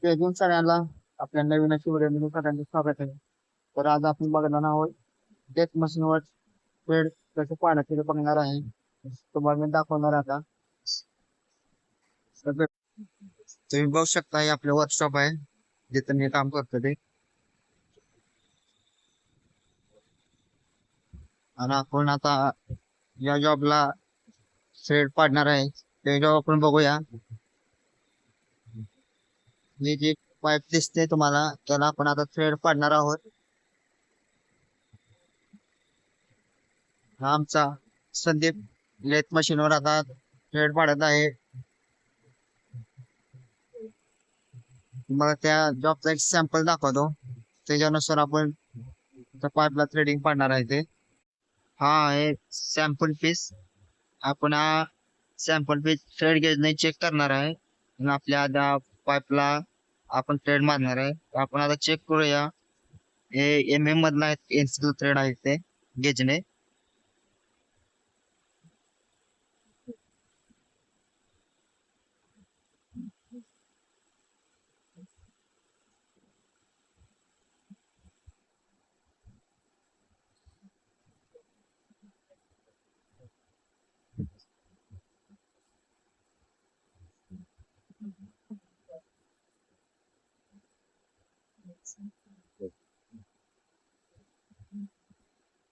ते घेऊन सगळ्यांना आपल्या नवीन अशी व्हिडिओ सगळ्यांचं स्वागत आहे. तर आज आपण बघणार आहोत डेथ मशीनवर ट्रेड कसं पाण्याचे बघणार आहे. तुम्हाला मी दाखवणार आहे आता. तर तुम्ही बघू शकता हे आपलं वर्कशॉप आहे जिथं मी काम करतो ते. आणि आपण आता या जॉबला थ्रेड पाडणार आहे ते जॉब आपण बघूया. ही जी पाईप दिसते तुम्हाला त्याला आपण आता थ्रेड पाडणार आहोत. हा आमचा संदीप लेथ मशीनवर आता थ्रेड पाडत आहे. तुम्हाला त्या जॉबचा एक सॅम्पल दाखवतो त्याच्यानुसार आपण त्या पाईपला थ्रेडिंग पाडणार आहे ते. हा आहे सॅम्पल पीस. आपण हा सॅम्पल पीस थ्रेड गेजने चेक करणार आहे आणि आपल्या त्या पाईपला आपण थ्रेड मारणार आहे. आपण आता चेक करूया. हे एम मधला इन्सुल थ्रेड आहे ते गेजने.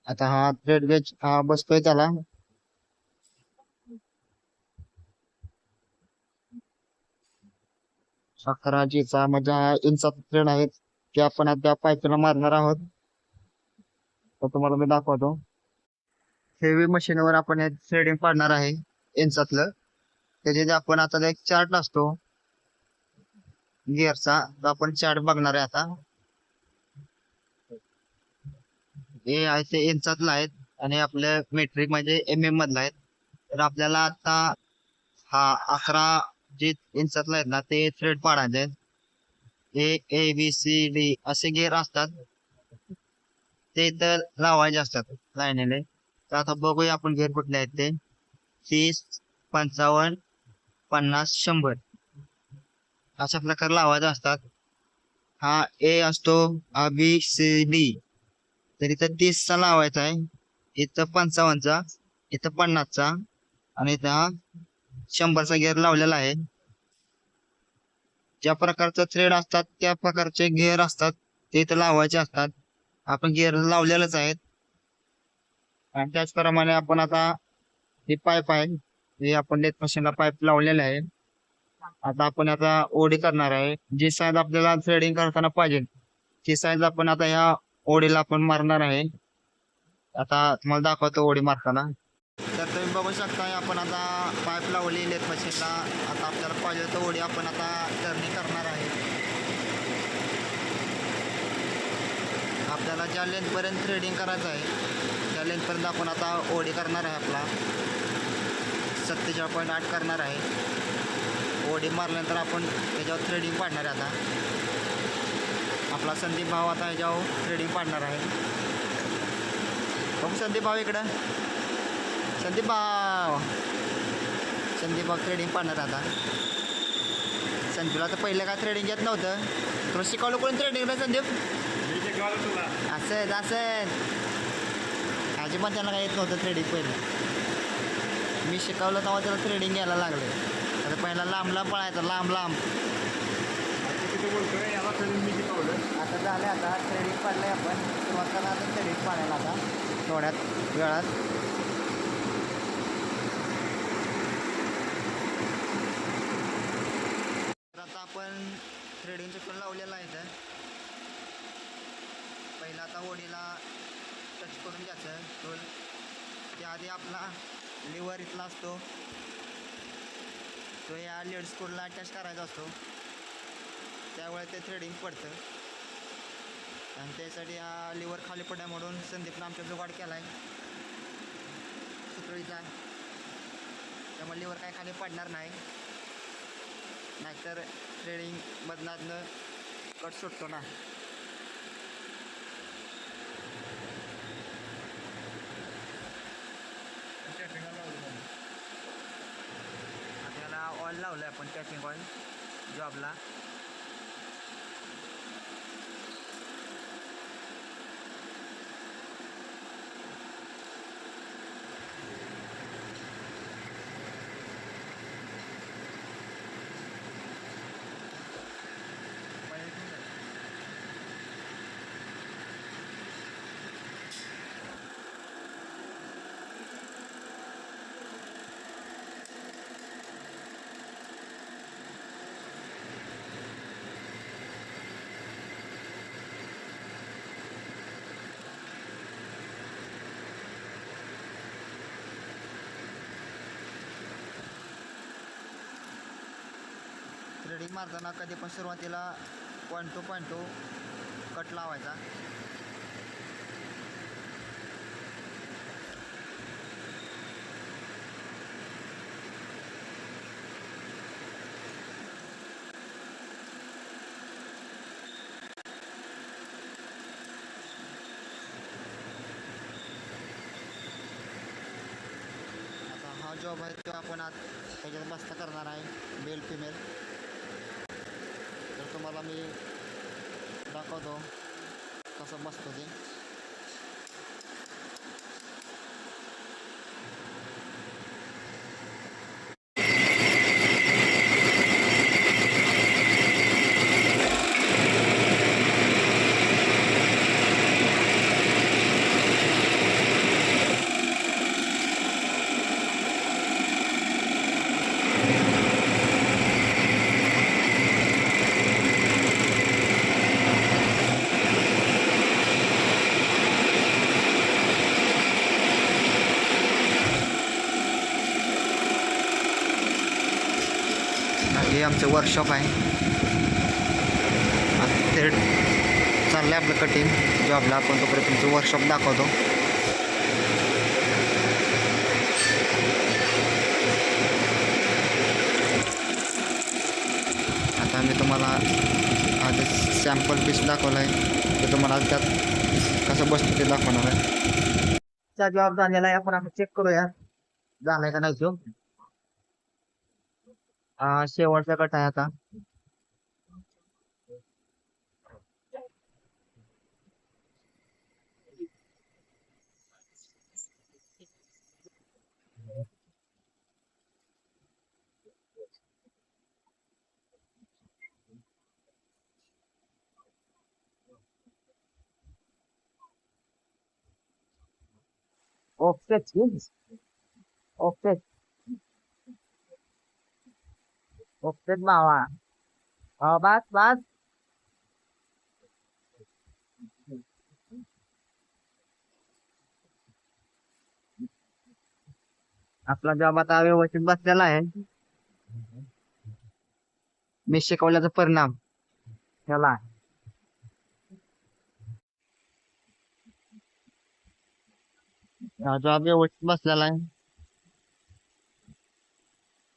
आता हा थ्रेड गेज हा बसतोय त्याला. अकराजीचा म्हणजे हा इंचाचा थ्रेड आहे ते आपण आता त्या पाईपला मारणार आहोत. तर तुम्हाला मी दाखवतो. हेवी मशीनवर आपण हे थ्रेडिंग पाडणार आहे इंचातलं. त्याचे जे आपण आता एक चार्ट असतो गिअरचा तो आपण चार्ट बघणार आहे आता. हे आहे ते इंचातलं आहेत आणि आपल्या मेट्रिक म्हणजे मधला आहेत. तर आपल्याला आता हा 11 जे इंचातला आहेत ना ते थ्रेड पाडायचे आहेत. A, B, C, D असे गिअर असतात ते इथं लावायचे असतात लाईनीने. तर आता बघूया आपण गिअर कुठले आहेत ते. 30, 55, 50, 100 अशा प्रकारे लावायचे असतात. हा ए असतो A, B, C, D. तर इथं 30चा लावायचा आहे, इथं 55चा, इथं 50चा आणि इथं हा 100चा गिअर लावलेला आहे. ज्या प्रकारचा थ्रेड असतात त्या प्रकारचे गिअर असतात ते इथं लावायचे असतात. आपण गिअर लावलेलंच आहेत. आणि त्याचप्रमाणे आपण आता ही पाईप आहे हे आपण लेथ मशीनला पाईप लावलेले आहे. आता ओडी करणार आहे. जी साईज आपल्याला थ्रेडिंग करताना पाहिजे ती साईज आपण आता ह्या ओडीला आपण मारणार आहे. आता तुम्हाला दाखवतो ओडी मारताना. तर तुम्ही बघू शकता आपण आता पाईप लावली लेथ मशीनला. आता आपल्याला पाहिजे तर ओडी आपण आता टर्निंग करणार आहे. आपल्याला ज्या लेंथपर्यंत थ्रेडिंग करायचं आहे त्या लेंथपर्यंत आपण आता ओडी करणार आहे. आपला 47.8 करणार आहे. ओडी मारल्यानंतर आपण त्याच्यावर थ्रेडिंग पाडणार आहे. आता आपला संदीप भाऊ आता ह्याच्यावर थ्रेडिंग पाडणार आहे. बघू संदीप भाऊ इकडं. संदीप भाऊ थ्रेडिंग पाडणार आता. संदीपला तर पहिलं काय थ्रेडिंग येत नव्हतं. तुला शिकवलं कोणी थ्रेडिंग रे संदीप? असं अजिबात त्यांना काय येत नव्हतं थ्रेडिंग पहिलं. मी शिकवलं तेव्हा त्याला थ्रेडिंग यायला लागलं. आता पहिला लांब पळायचं लांब. आता झालं आता थ्रेडिंग पाडलंय आपण. सुरुवात करा आता थ्रेडिंग पाडायला आता थोड्यात वेळात. आता आपण थ्रेडिंगचं पण लावलेलं आहे. तर पहिला आता ओडीला टच करून घ्यायचं टूल. त्याआधी आपला लिव्हर इथला असतो तो या लीड स्क्रूला अटॅच करायचा असतो. त्यावेळे ते थ्रेडिंग पडतं आणि त्यासाठी हा लिव्हर खाली पडा म्हणून संदीपनं आमच्या जुगाड केला आहे सुतळीचा. त्यामुळे लिव्हर काय खाली पडणार नाही, नाहीतर थ्रेडिंग मधनं कट सुटतो ना. त्याला ऑइल लावलं आपण, कॅचिंग ऑइल जॉबला. थ्रेडिंग मारताना कधी पण सुरुवातीला पॉईंट टू कट लावायचा. आता हा जॉब आहे तो आपण आज त्याच्यात बसता करणार आहे मेल फिमेल. तर तुम्हाला मी दाखवतो कसं बसतो ते. हे आमचं वर्कशॉप आहे. ते चाललं आहे आपलं कटिंग जॉबला. आपण तोपर्यंत तुमचं वर्कशॉप दाखवतो. आता मी तुम्हाला आज सॅम्पल पीस दाखवला आहे ते तुम्हाला त्यात कसं बसतं ते दाखवणार आहे. चा जॉब झालेला आहे. आपण चेक करूया झालाय का नाही तो. शेवटचा कट आहे आता. ओके ओके ओके भावा. बस बस. आपला जॉब आता व्यवस्थित बसलेला आहे. मी शिकवल्याचा परिणाम ह्याला. जॉब व्यवस्थित बसलेला आहे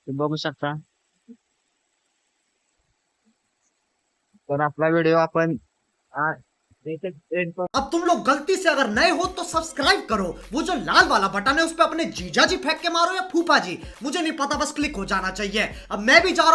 ते बघू शकता. तर आपला व्हिडिओ आपण अब तुम लोग गलती से अगर नए हो तो सब्सक्राइब करो. वो जो लाल वाला बटन है उस पे अपने जीजा जी फेंक के मारो या फूफा जी, मुझे नहीं पता, बस क्लिक हो जाना चाहिए. अब मैं भी जा रहा हूँ.